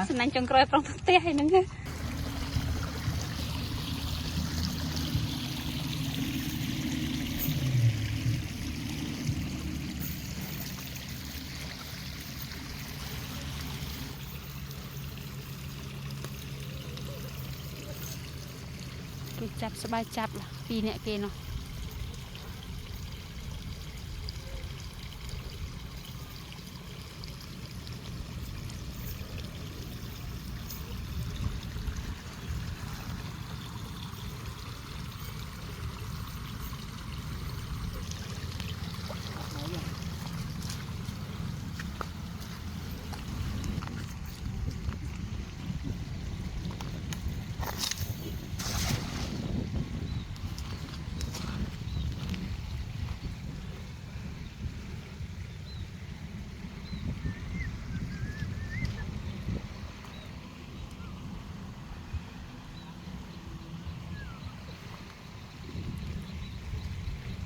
สนั่นจงกรอยปรองเตี้ยให้นั่งเลยจับสบายจับล่ะปีเนี้ยเกเนาะ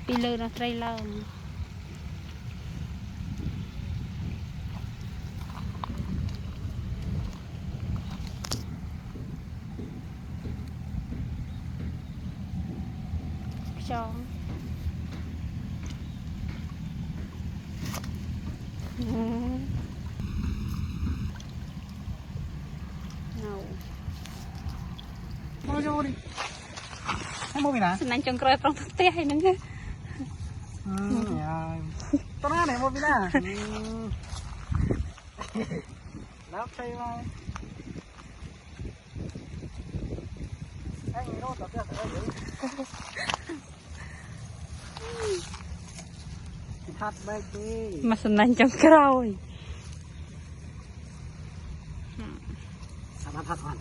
ปีเลยนะไตรเล่าช่องมาดูดิให้มึงไปไหนสนั่นจงกรอยปรองเตี้ยให้นั่งเลยตอนนั้นไหนมึงไปไหนแล้วใครมาไอ้โน่ตัดเสื้อตัดเสื้อทัดไปดิมาสนั่นจงกรอยสามารถพักก่อน